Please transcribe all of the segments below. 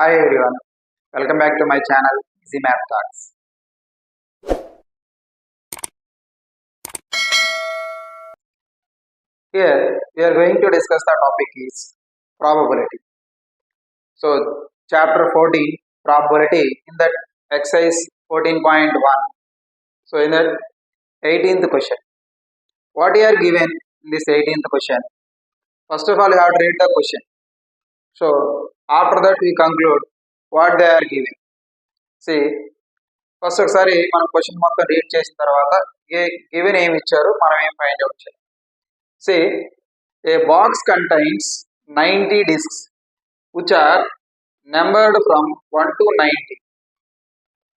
Hi everyone, welcome back to my channel Easy Math Talks. Here we are going to discuss the topic is probability. So chapter 14 probability in that exercise 14.1. So in that 18th question, what you are given in this 18th question? First of all, you have to read the question. So after that we conclude what they are giving. See, first ఒకసారి మనం question మొత్తం read చేసిన తర్వాత given ఏమి ఇచ్చారు మనం ఏం find out చేయాలి. See, a box contains 90 discs which are numbered from 1 to 90.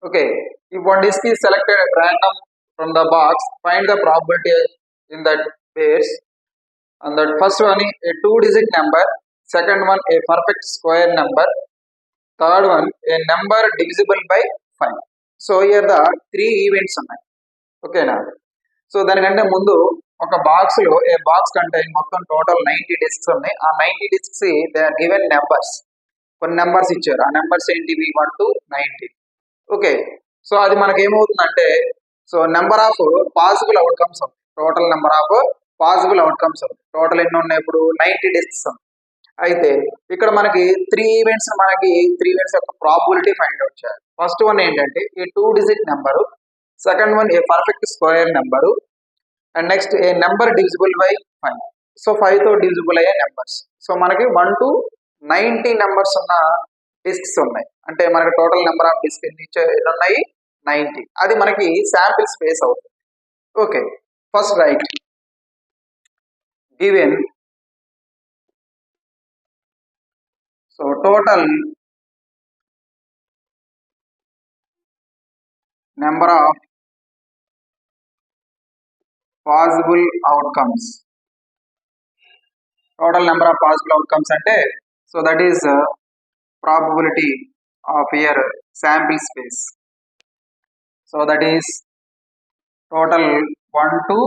Okay, if one disc is selected at random from the box, find the probability in that pairs. And that first one is a 2-digit number, second one a perfect square number, third one a number divisible by 5. So here the 3 events ఉన్నాయి. ఓకేనా? So దానికంటే ముందు ఒక box లో a box contain మొత్తం total 90 discs ఉన్నాయి. ఆ 90 discs they are given numbers, కొన్ని నెంబర్స్ ఇచ్చారు. ఆ నెంబర్స్ ఏంటివి? 1 to 90. ఓకే, సో అది మనకి ఏమవుతుందంటే, so number of possible outcomes, total number of possible outcomes total ఎన్ని ఉన్నాయి? ఇప్పుడు 90 డిస్క్స్. అయితే ఇక్కడ మనకి 3 ఈవెంట్స్ యొక్క ప్రాబిలిటీ ఫైండ్ అవుట్ చేయాలి. ఫస్ట్ వన్ ఏంటంటే ఈ 2-digit number, second one a perfect square number, and next A number divisible by 5. So 5 తో డివిజిబుల్ అయ్యే నెంబర్స్. సో మనకి 1 to 90 నెంబర్స్ ఉన్న డిస్క్స్ ఉన్నాయి. అంటే మనకి టోటల్ నెంబర్ ఆఫ్ డిస్క్ ఎన్ని ఉన్నాయి? 90. అది మనకి శాంపిల్ స్పేస్ అవుతుంది. Okay, first right given. So total number of possible outcomes. Total number of possible outcomes అంటే so that is probability of your sample space. So that is total 1 to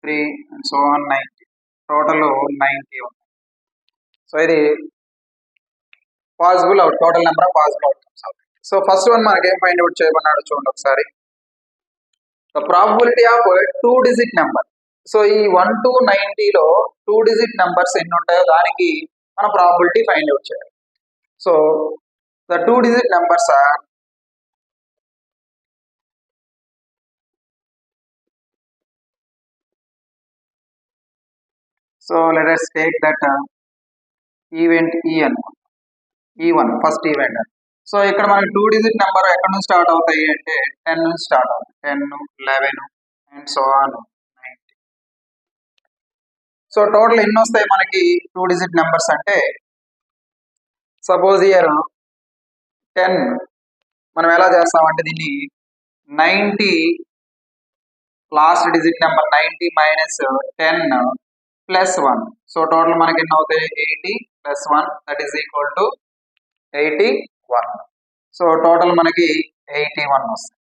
3 and so on 90. Total 90. So ఇది possible out, total number of possible outcomes. So first one మనకి ఏం find out చేయమన్నాడు చూడండి ఒకసారి. The probability of 2-digit number. So ఈ 1 to 90లో 2-digit numbers ఎన్ని ఉంటాయో దానికి మన ప్రాబిలిటీ ఫైండ్ అవుట్ చేయాలి. So the 2-digit numbers are so let us take that event ఈ అనుకుంటాం. E1 first event. సో ఇక్కడ మనకి 2-digit నెంబర్ ఎక్కడి నుంచి స్టార్ట్ అవుతాయి అంటే 10 నుంచి స్టార్ట్ అవుతాయి. 10, 11 and so on 90. So total ఎన్ని వస్తాయి మనకి 2-digit నెంబర్స్ అంటే, సపోజ్ ఇయర్ 10 మనం ఎలా చేస్తామంటే దీన్ని 90 last digit number 90 minus 10 plus 1. So total మనకి ఎన్ని అవుతాయి? 80 plus 1 that is equal to 81. So total మనకి 81 వస్తాయి.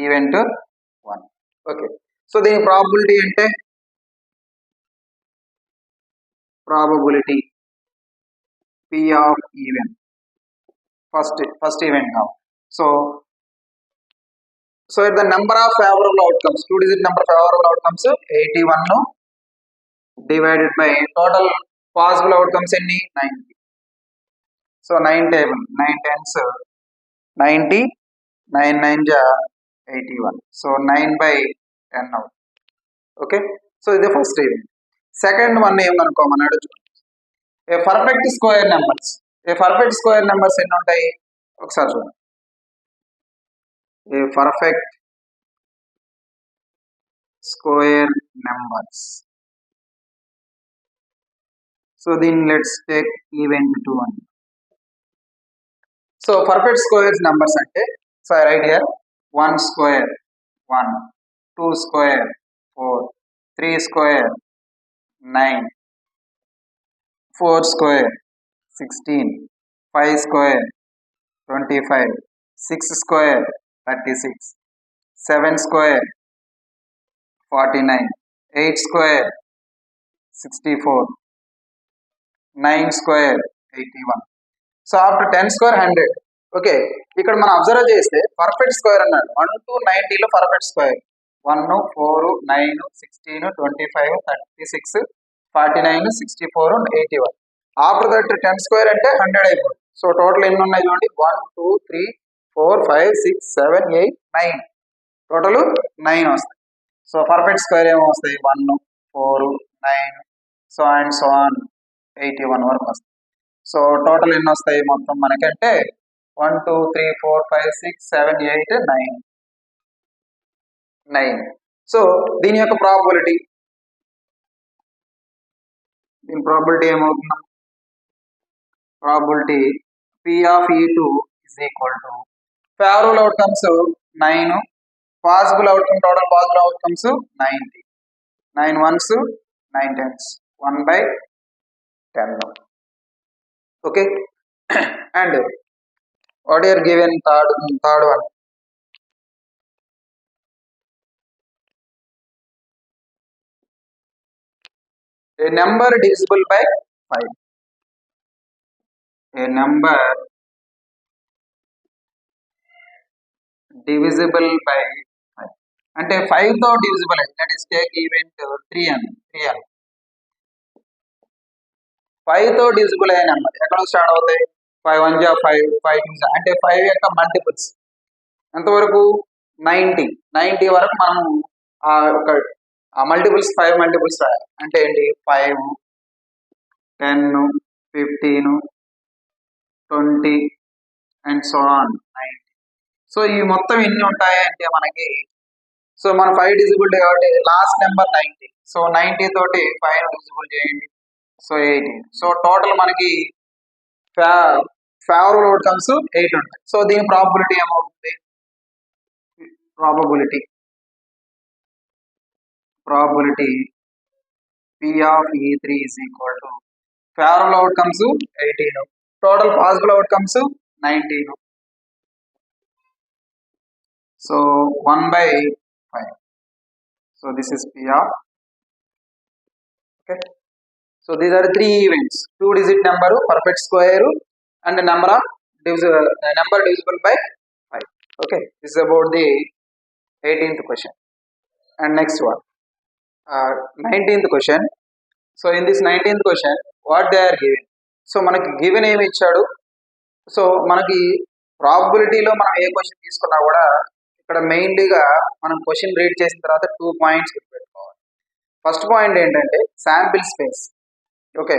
ఈవెంట్ 1. ఓకే, సో దీని ప్రాబిలిటీ అంటే probability P of event first event కావు. So the number of favourable outcomes, 2-digit number favourable outcomes 81 divided by total possible outcomes ఎన్ని? 90. So 9 table 9 10s 90, 9 9 81. So 9/10 అవుతుంది. Okay, so ఇది first event. Second one ఏమనుకోమన్నాడు చూడండి. A perfect square numbers. A perfect square numbers ఎన్ని ఉంటాయి ఒకసారి చూడండి. A perfect square numbers. So దీన్ని let's take event 2 అని. సో పర్ఫెక్ట్ స్క్వేర్స్ నెంబర్స్ అంటే, so I right here 1 square 1, 2 square 4, 3 square 9, 4 square 16, 5 square 25, 6 square 36, 7 square 49, 8 square 64, 9 square 81. So after 10 square 100. Okay, ఇక్కడ మనం observe చేస్తే పర్ఫెక్ట్ స్క్వేర్ అన్నాడు. 1 to 90లో perfect square 1, 4, 9, 16, 25, 36, 49, 64, 81. After that 10 square అంటే 100 అయిపోతుంది. So total ఎన్ని ఉన్నాయి చూడండి, 1, 2, 3, 4, 5, 6, 7, 8, 9. టోటల్ 9 వస్తాయి. సో పర్ఫెక్ట్ స్క్వేర్ ఏమో వస్తాయి 1, 4, 9, సో అండ్ సో ఆన్ 81 వరకు వస్తాయి. సో టోటల్ ఎన్ని వస్తాయి మొత్తం మనకంటే 1, 2, 3, 4, 5, 6, 7, 8, 9. సో దీని యొక్క ప్రాబబిలిటీ ఏమవుతుంది, probability P of E2 is equal to favourable outcomes 9, possible outcome total possible outcomes 90. 9 ones 9 tens 1/10. Okay. And what are given third one, a number divisible by 5. A number divisible by 5 అంటే 5 తో divisible అయితే, that is take event 3n. 5 తో divisible అయిన number ఎక్కడ start అవుతాయి, 5 1 5, 5 2 అంటే 5 యొక్క multiples ఎంతవరకు 90 వరకు మనం ఆ మల్టిపుల్స్ 5 మల్టిపుల్స్ రాయాలి. అంటే ఏంటి, 5, 10, 15, 20 అండ్ సో ఆన్ 90. సో ఈ మొత్తం ఎన్ని ఉంటాయి అంటే మనకి, సో మన 5 డిజిబుల్ కాబట్టి లాస్ట్ నెంబర్ 90. సో 90 తోటి 5 డిజిబుల్ చేయండి, సో 18. సో టోటల్ మనకి ఫేవరబుల్ అవుట్కమ్స్ 8 ఉంటాయి. సో దీని ప్రాబబిలిటీ ఏమవుతుంది, probability P of E3 is equal to favourable outcomes 18, total possible outcomes 19. So 1/5. So this is P of. Okay. So these are 3 events: 2-digit number, perfect square, and number divisible by 5. Okay. This is about the 18th question. And next one, 19th question. So in this 19th question, what they are given? So మనకి given ఏమి ఇచ్చాడు, so మనకి ప్రాబబిలిటీలో మనం ఏ question తీసుకున్నా కూడా ఇక్కడ మెయిన్లీగా మనం question read చేసిన తర్వాత 2 పాయింట్స్ గుర్తుపెట్టుకోవాలి. ఫస్ట్ పాయింట్ ఏంటంటే sample space. Okay,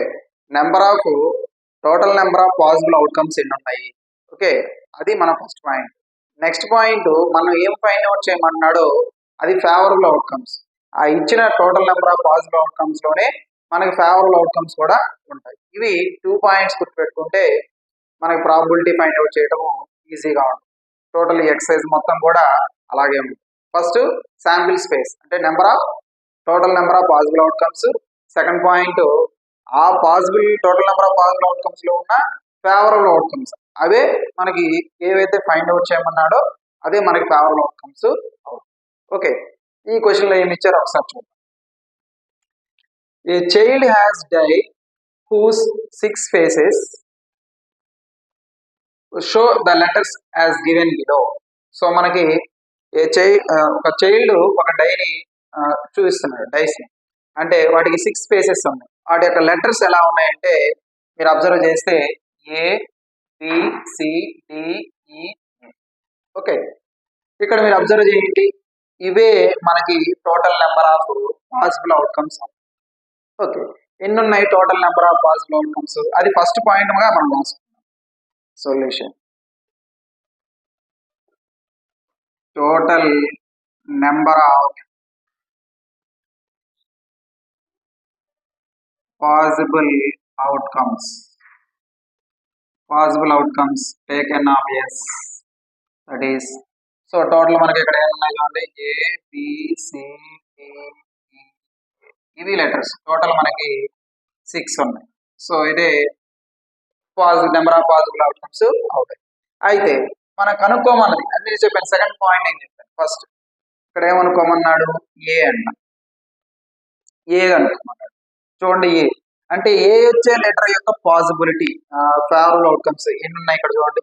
total number of possible outcomes ఎన్ని ఉన్నాయి. ఓకే, అది మన ఫస్ట్ పాయింట్. నెక్స్ట్ పాయింట్ మనం ఏం ఫైండ్ అవుట్ చేయమన్నాడో అది ఫేవరబుల్ అవుట్కమ్స్. ఆ ఇచ్చిన total number of possible outcomes లోనే మనకి ఫేవరబుల్ అవుట్కమ్స్ కూడా ఉంటాయి. ఇవి 2 పాయింట్స్ గుర్తుపెట్టుకుంటే మనకి ప్రాబబిలిటీ ఫైండ్ అవుట్ చేయడం ఈజీగా ఉంటుంది. టోటల్ ఎక్సర్సైజ్ మొత్తం కూడా అలాగే ఉంటుంది. ఫస్ట్ శాంపిల్ స్పేస్ అంటే total number of possible outcomes. Second point ఆ total number of possible outcomes లో ఉన్న ఫేవరబుల్ అవుట్కమ్స్, అవే మనకి ఏవైతే ఫైండ్ అవుట్ చేయమన్నాడో అదే మనకి ఫేవరబుల్ అవుట్కమ్స్ అవుతాయి. ఓకే, ఈ క్వశ్చన్ లో ఏమి ఇచ్చారో ఒకసారి చూద్దాం. A child has died whose 6 faces show the letters as given below. So మనకి ఒక చైల్డ్ ఒక డైని చూపిస్తున్నాడు, డైస్ ని. అంటే వాటికి 6 ఫేసెస్ ఉన్నాయి. వాటి యొక్క లెటర్స్ ఎలా ఉన్నాయంటే మీరు అబ్జర్వ్ చేస్తే A, B, C, D, E, A. Okay, ఇక్కడ మీరు అబ్జర్వ్ చేయండి, ఇవే మనకి total number of possible outcomes. Okay, ఎన్ని ఉన్నాయి total number of possible outcomes, అది ఫస్ట్ పాయింట్ గా మనం రాసుకున్నాం. Solution total number of possible outcomes taken of S, that is. So total మనకి ఇక్కడ ఏమున్నాయి చూడండి, ABCDE, ఇవి లెటర్స్ టోటల్ మనకి 6 ఉన్నాయి. సో ఇదే నెంబర్ ఆఫ్ పాసిబుల్ అవుట్కమ్స్ అవుతాయి. అయితే మనం కనుక్కోమన్నది అన్ని చెప్పాను. సెకండ్ పాయింట్ ఏం చెప్పాను, ఫస్ట్ ఇక్కడ ఏమనుకోమన్నాడు, ఏ కనుక్కోమన్నాడు. చూడండి ఏ అంటే ఏ వచ్చే లెటర్ యొక్క పాసిబిలిటీ ఫేవరబుల్ అవుట్కమ్స్ ఎన్ని ఉన్నాయి ఇక్కడ చూడండి.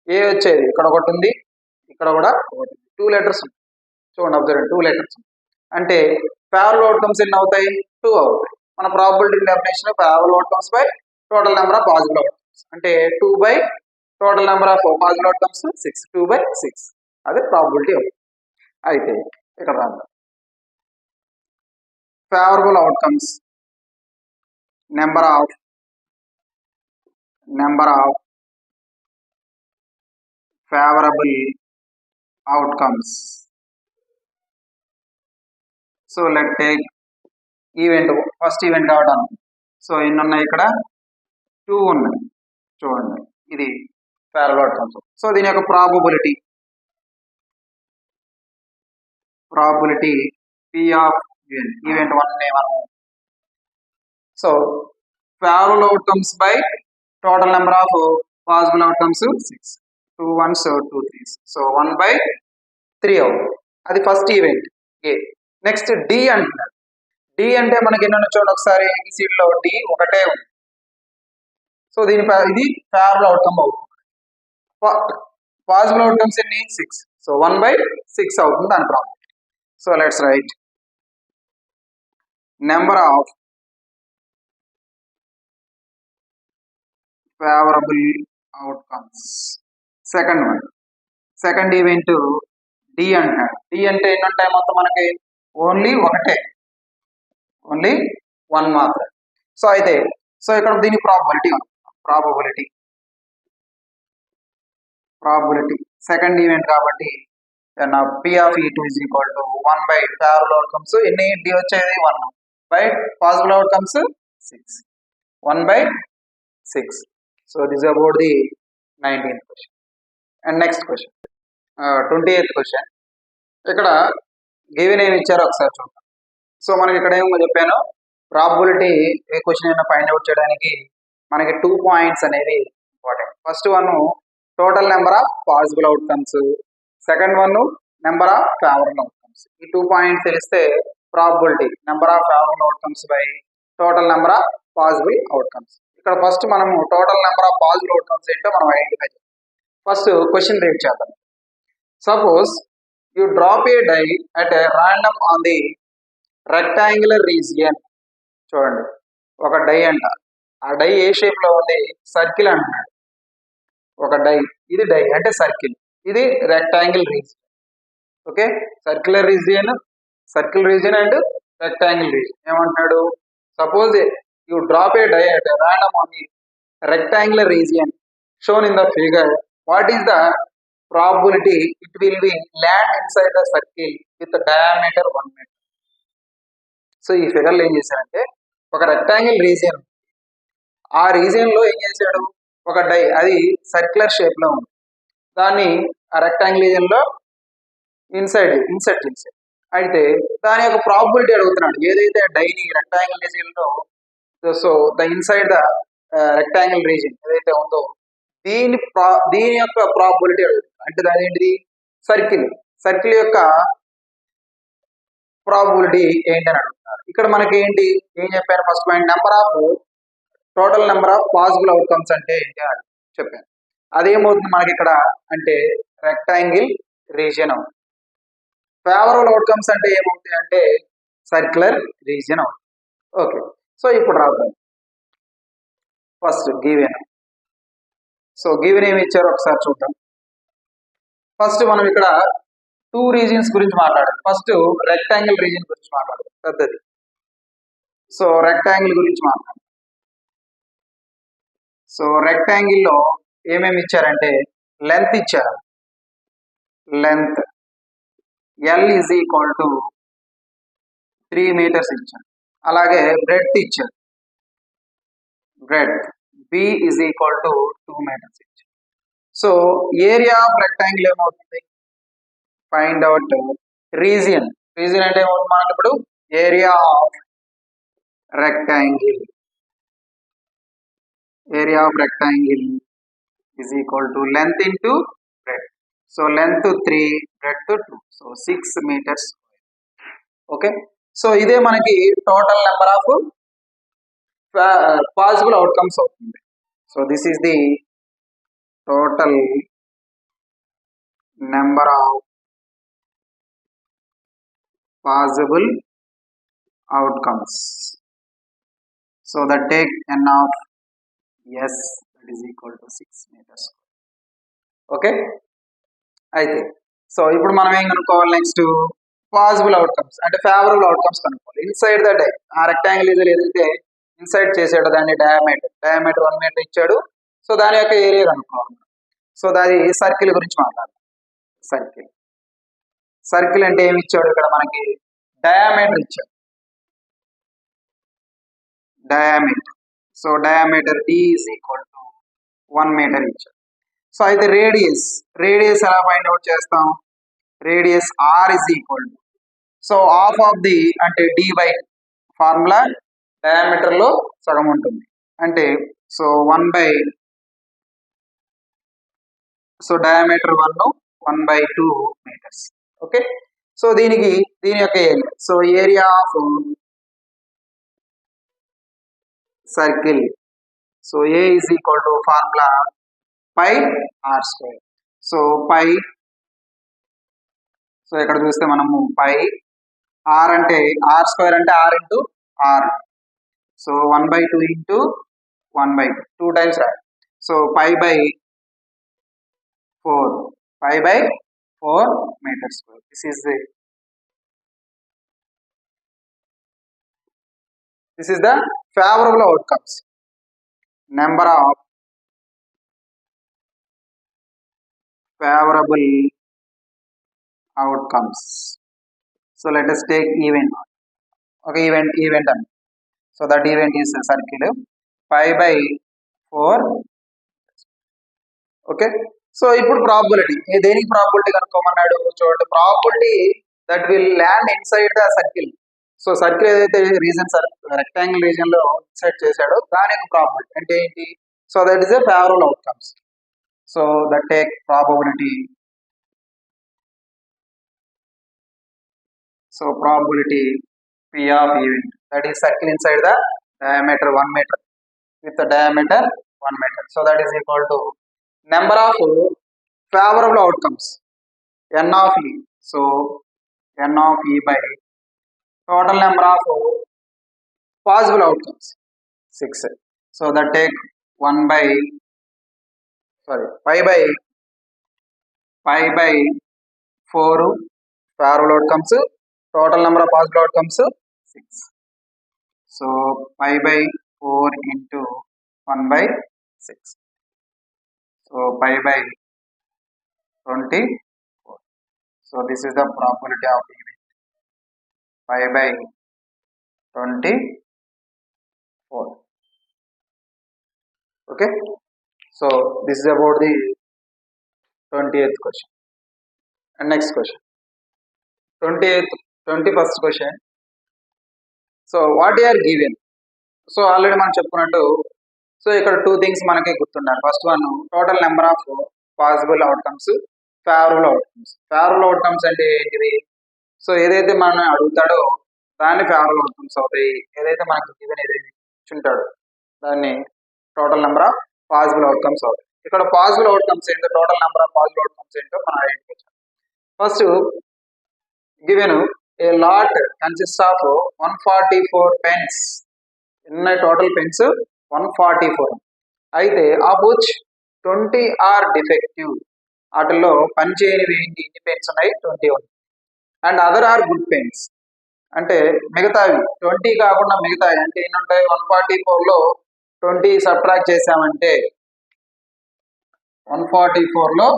ఏ వచ్చేది ఇక్కడ ఒకటి ఉంది, ఇక్కడ కూడా ఒకటి, 2 లెటర్స్ ఉన్నాయి. చూడండి అబ్జర్వ్ 2 లెటర్స్ అంటే ఫేవరబుల్ అవుట్కమ్స్ ఎన్ని అవుతాయి? 2 అవుతాయి. మన probability definition favourable outcomes by total number of possible outcomes అంటే 2 by total number of possible outcomes 6, 2 by 6 అదే ప్రాబిలిటీ అవుతుంది. అయితే ఇక్కడ రాద్దాం. Favourable outcomes number of favorable outcomes. So let's take event, first event కావడం. సో ఎన్ని ఉన్నాయి ఇక్కడ? 2 ఉన్నాయి. చూడండి ఇది ఫేవరబుల్ అవుట్కమ్స్. సో దీని యొక్క ప్రాబబిలిటీ P ఆఫ్ ఈవెంట్ 1 నే మనం. So favourable outcomes by total number of possible outcomes 6, 2 1s 2 3s. So 1 by 3 అవుతుంది. అది ఫస్ట్ ఈవెంట్ ఏ. నెక్స్ట్ డి అంటున్నాడు. డి అంటే మనకి ఎన్ని చూడండి ఒకసారి, ఈ సీట్ లో డి ఒకటే ఉంది. సో దీని ఇది ఫేవరబుల్ అవుట్కమ్ అవుతుంది. పాసిబుల్ అవుట్కమ్స్ ఎన్ని? 6. సో 1 బై 6 అవుతుంది దాని ప్రాబిలిటీ. So let's write number of favourable outcomes. Second one, second event D అంటున్నాడు. డి అంటే ఎన్ని ఉంటాయి మొత్తం మనకి? ఓన్లీ ఒకటే, ఓన్లీ 1 మాత్రం. సో అయితే సో ఇక్కడ దీని ప్రాబబిలిటీ సెకండ్ ఈవెంట్ కాబట్టి P of E2 is equal to 1 by favourable outcomes ఎన్ని? డి వచ్చేది 1 by possible outcomes 6, 1 by 6. So this about the 19th question. And next question 28th question. ఇక్కడ given ఏమి ఇచ్చారో ఒకసారి చూద్దాం. సో మనకి ఇక్కడ ఏమో చెప్పాను, ప్రాబబిలిటీ ఏ క్వశ్చన్ అయినా ఫైండ్ అవుట్ చేయడానికి మనకి 2 పాయింట్స్ అనేవి important. First one total number of possible outcomes, second one number of favourable outcomes. ఈ 2 పాయింట్స్ తెలిస్తే probability number of favourable outcomes by total number of possible outcomes. ఇక్కడ first మనము total number of possible outcomes ఏంటో మనం identify చేద్దాం. First question read చేద్దాం. Suppose you drop a die at a random on the rectangular region. చూడండి ఒక die అంట, ఆ డై ఏ షేప్ లో ఉంది? సర్కిల్ అంటున్నాడు. ఒక డై, ఇది డై అంటే సర్కిల్, ఇది rectangle region. Okay, circular region, circle region and rectangle region. ఏమంటున్నాడు? Suppose you drop a die at random on the rectangular region shown in the figure, what is the probability it will be land inside the circle with the diameter 1 meter? So ఈ figure లో ఏం చేశాడంటే ఒక rectangle region, ఆ region లో ఏం చేశాడు? ఒక డై, అది సర్క్యులర్ షేప్ లో ఉంది, దాన్ని ఆ రెక్టాంగిల్ రీజియన్ లో ఇన్సర్ట్ చేశాడు. అయితే దాని యొక్క ప్రాబబిలిటీ అడుగుతున్నాడు. ఏదైతే డైని రెక్టాంగిల్ రీజియన్ లో, so the inside the rectangle region ఏదైతే ఉందో దీని యొక్క ప్రాబబిలిటీ అడుగుతుంది. అంటే దాని ఏంటిది? సర్కిల్ యొక్క ప్రాబబిలిటీ ఏంటని అడుగుతున్నారు. ఇక్కడ మనకి ఏం చెప్పారు? First point total number of possible outcomes అంటే ఏంటి అని చెప్పాను. అదేమవుతుంది మనకి ఇక్కడ అంటే రెక్టాంగిల్ రీజియన్ అవుతుంది. ఫేవరబుల్ అవుట్కమ్స్ అంటే ఏమవుతాయి అంటే సర్క్యులర్ రీజియన్ అవుతుంది. ఓకే, సో ఇప్పుడు రాద్దాం. First given. సో గివెన్ ఏమి ఇచ్చారో ఒకసారి చూద్దాం. ఫస్ట్ మనం ఇక్కడ 2 రీజియన్స్ గురించి మాట్లాడాలి. ఫస్ట్ రెక్టాంగిల్ రీజియన్ గురించి మాట్లాడాలి, పెద్దది. సో రెక్టాంగిల్ గురించి మాట్లాడాలి. సో రెక్టాంగిల్ లో ఏమేమి ఇచ్చారంటే లెంత్ ఇచ్చారు. Length L is equal to 3 meters ఇచ్చారు. అలాగే బ్రెడ్త్ ఇచ్చారు. Breadth B is equal to 2 meters ఇచ్చారు. సో ఏరియా ఆఫ్ రెక్టాంగిల్ ఏమవుతుంది? Find out region. రీజియన్ అంటే ఏమవుతుంది మనకి ఇప్పుడు? Area of rectangle. Area of rectangle is equal to length into breadth. So length 3, breadth 2, so 6 meters. Okay, so ఇదే మనకి total number of possible outcomes అవుతుంది. So this is the total number of possible outcomes. So that take n of s that is equal to 6 meters. Okay. అయితే so ఇప్పుడు మనం ఏం కనుక్కోవాలి next possible outcomes అంటే favourable outcomes కనుక్కోవాలి. Inside the ఆ rectangle ఏదైతే ఇన్సైడ్ చేసాడో దాన్ని డయామీటర్ 1 మీటర్ ఇచ్చాడు. సో దాని యొక్క ఏరియా కనుక్కోవాలి. సో దాని సర్కిల్ గురించి మాట్లాడాలి. సర్కిల్ అంటే ఏమి ఇచ్చాడు ఇక్కడ మనకి డయామీటర్ ఇచ్చాడు. Diameter so diameter d is equal to 1 metre ఇచ్చాడు. సో అయితే రేడియస్ ఎలా ఫైండ్ అవుట్ చేస్తాం? Radius r is equal to so half of the అంటే d బై ఫార్ములా డయామీటర్ లో సగం ఉంటుంది అంటే so 1 by so diameter 1/2 metres. Okay. So దీని యొక్క area so area of circle so a is equal to formula pi r square. So pi so ఇక్కడ చూస్తే మనము పై ఆర్ అంటే ఆర్ స్క్వేర్ అంటే r into r so 1/2 into 1/2 2 times రాయాలి. So pi by 4 meter square. This is the favorable outcomes. Number of favorable outcomes. So let us take event. Okay, event. So that event is a circle pi by 4. Okay. So ఇప్పుడు probability దేనికి probability కనుక్కోమన్నాడు చూడండి. Probability that will land inside the circle. So circle ఏదైతే rectangle reason లో inside చేశాడో దాని యొక్క probability అంటే ఏంటి? So that is a favourable outcomes. So that take probability. So probability P of event that is circle inside the diameter 1 meter with the diameter 1 meter. So that is equal to number of favorable outcomes n of e. So n of e by total number of possible outcomes 6. So that take pi by 4 favorable outcomes. Total number of possible outcomes 6. So pi by 4 into 1/6. So pi by 24. So this is the probability of event. Pi by 24. Okay. So this is about the 20th question. And next question. 21st question. So what are given. So already మనం చెప్పుకున్నట్టు so ఇక్కడ 2 things మనకి గుర్తుండాలి. First one total number of possible outcomes, favourable outcomes. Favourable outcomes అంటే ఏంటిది? So ఏదైతే మనం అడుగుతాడో దాన్ని ఫేవరబుల్ అవుట్కమ్స్ అవుతాయి. ఏదైతే మనకు గివెన్ ఏదైతే ఇచ్చుంటాడో దాన్ని total number of possible outcomes అవుతాయి. ఇక్కడ పాసిబుల్ అవుట్కమ్స్ ఏంటో total number of possible outcomes ఏంటో మనం ఐడెంటిఫై చేయాలి. First given a lot consists of 144 pens. In total pens 144. అయితే of which 20 are defective. వాటిల్లో పని చేయనివి ఎన్ని పెన్స్ ఉన్నాయి? 21. And other are good pens. అంటే మిగతావి 20 కాకుండా మిగతావి అంటే ఎన్ని ఉంటాయి? 144లో 20 సబ్ట్రాక్ట్ చేసామంటే 144లో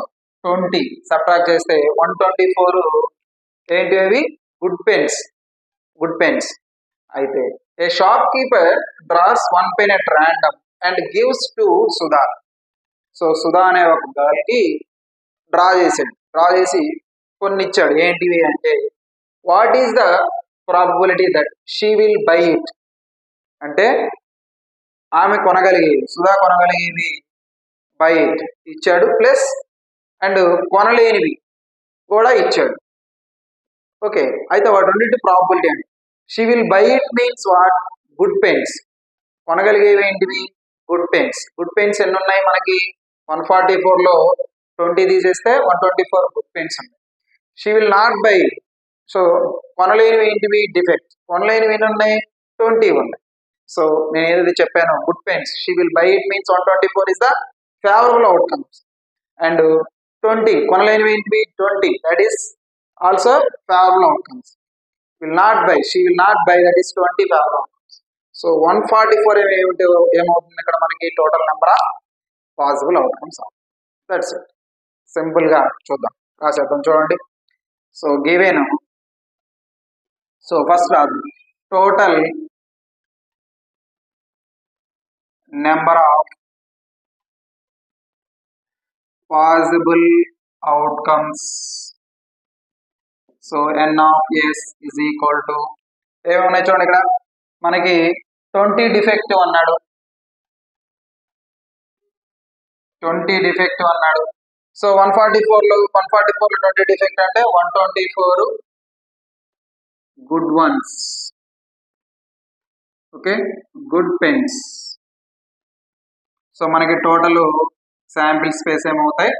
20 సబ్ట్రాక్ట్ చేస్తే 124 ఏంటి అవి? Good pens. అయితే a shopkeeper draws 1 pen at random and gives to Sudha. So Sudha అనే ఒక గర్ల్ కి డ్రా చేసి కొన్ని ఇచ్చాడు. ఏంటివి అంటే what is the probability that she will buy it. అంటే ఆమె సుధా కొనగలిగేవి బై ఇట్ ఇచ్చాడు. ప్లస్ అండ్ కొనలేనివి కూడా ఇచ్చాడు. ఓకే. అయితే వాటి రెండింటి ప్రాబబిలిటీ అండి. She will buy it means what? Good pens. కొనగలిగేవి ఏంటివి? Good pens. గుడ్ పెన్స్ ఎన్ని ఉన్నాయి మనకి? 144లో 20 తీసేస్తే 124 గుడ్ పెన్స్ ఉన్నాయి. She will not buy. సో కొనలేనివి ఏంటివి? డిఫెక్ట్. కొనలేనివి ఎన్ని ఉన్నాయి? 20 ఉన్నాయి. సో నేను ఏదైతే చెప్పాను, good pens she will buy it means 124 is the favourable outcomes. And 20 కొనలేనివి ఏంటివి? 20 that is also favourable outcomes. Will not by, she will not by, that is 20 favourable outcomes. So 144 ఏమవుతుంది ఇక్కడ మనకి? Total number of possible outcomes. That's it. Simple గా చూద్దాం, రాసేద్దాం. చూడండి. So given, so first రాదు total number of possible outcomes. So n of s is equal to ఏమున్నాయి చూడండి. ఇక్కడ మనకి 20 డిఫెక్టివ్ అన్నాడు, 20 డిఫెక్టివ్ అన్నాడు. సో 144లో 20 డిఫెక్ట్ అంటే 124 good ones. Okay, good pens. So మనకి టోటల్ శాంపిల్ స్పేస్ ఏమవుతాయి?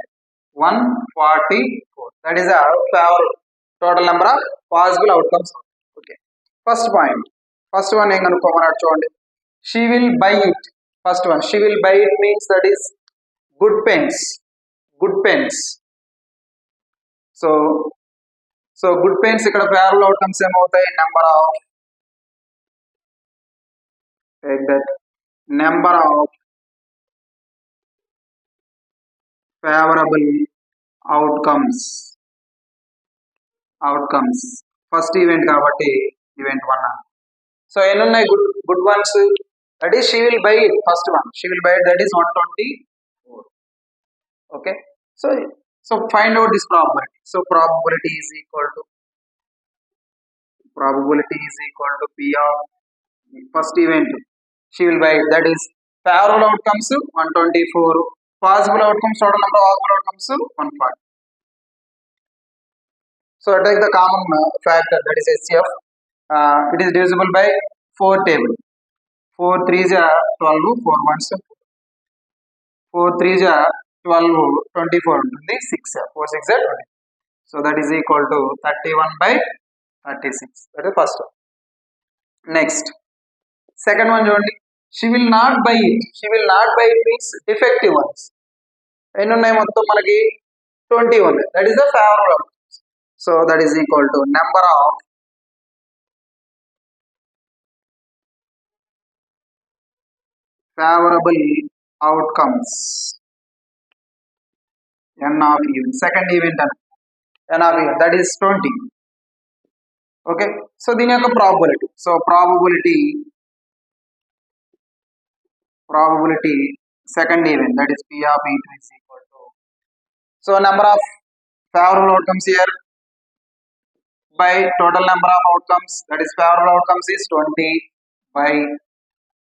144. That is favourable total number of possible outcomes. Okay, first point. First one ఏం కనుక్కోమన్నాడు చూడండి. She will buy it. First one, she will buy it means that is good pens. Good pens. So so good pens ఇక్కడ favourable outcomes ఏమవుతాయి? Number of, take that, number of favourable outcomes. Outcomes first event కాబట్టి event 1. So ఎన్ని ఉన్నాయి? Good ones. That is she will buy it. First one, she will buy it, that is 124. Okay, so find out this probability. So probability is equal to P of first event she will buy it, that is favourable outcomes 124, possible outcomes total number of possible outcomes 140. So take the common factor, that is HCF. It is divisible by 4 table. 4 3s are 12, 4 1s 4 3s are 12, 24 ఉంటుంది, 6 4 6 are 20. So that is equal to 31 by 36. That is first one. Next, second one చూడండి. She will not buy it. She will not buy it means defective ones. ఎన్ని ఉన్నాయి మొత్తం మనకి? 20 ఉంది. That is the favorable outcomes. So that is equal to number of favorable outcomes n of event. Second event n of event, that is 20. Okay, so దీని యొక్క probability. So probability second event, that is P of E2 is equal to, so number of favorable outcomes here by total number of outcomes, that is favorable outcomes is 20 by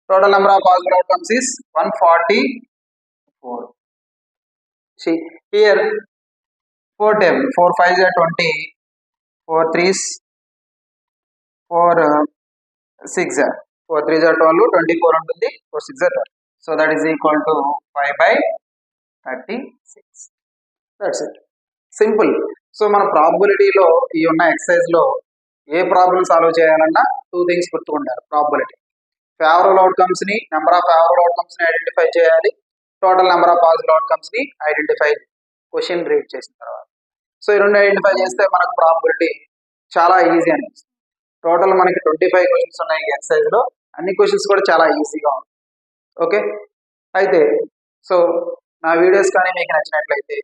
total number of possible outcomes is 144. See here 4 table, 4 5s are 20, 4 3s 4 6 are 4 3s are 12, 24 ఉంటుంది, 4 6 are 12. So that is equal to 5 by 36. That's it. Simple. So మన ప్రాబబిలిటీలో ఈ ఉన్న ఎక్సర్సైజ్లో ఏ problem solve చేయాలన్నా 2 things గుర్తుకుంటారు. Probability, favourable అవుట్కమ్స్ని, number of favourable అవుట్కమ్స్ని identify చేయాలి, total number of possible అవుట్కమ్స్ని ఐడెంటిఫై, క్వశ్చన్ రీడ్ చేసిన తర్వాత. సో ఈ రెండు ఐడెంటిఫై చేస్తే మనకు ప్రాబబిలిటీ చాలా ఈజీ అనిపిస్తుంది. టోటల్ మనకి 25 క్వశ్చన్స్ ఉన్నాయి ఈ ఎక్సర్సైజ్లో, అన్ని క్వశ్చన్స్ కూడా చాలా ఈజీగా ఉన్నాయి. ఓకే, అయితే సో నా వీడియోస్ కానీ మీకు నచ్చినట్లయితే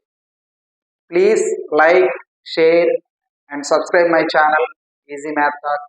please like, share and subscribe my channel Easy Math Talk.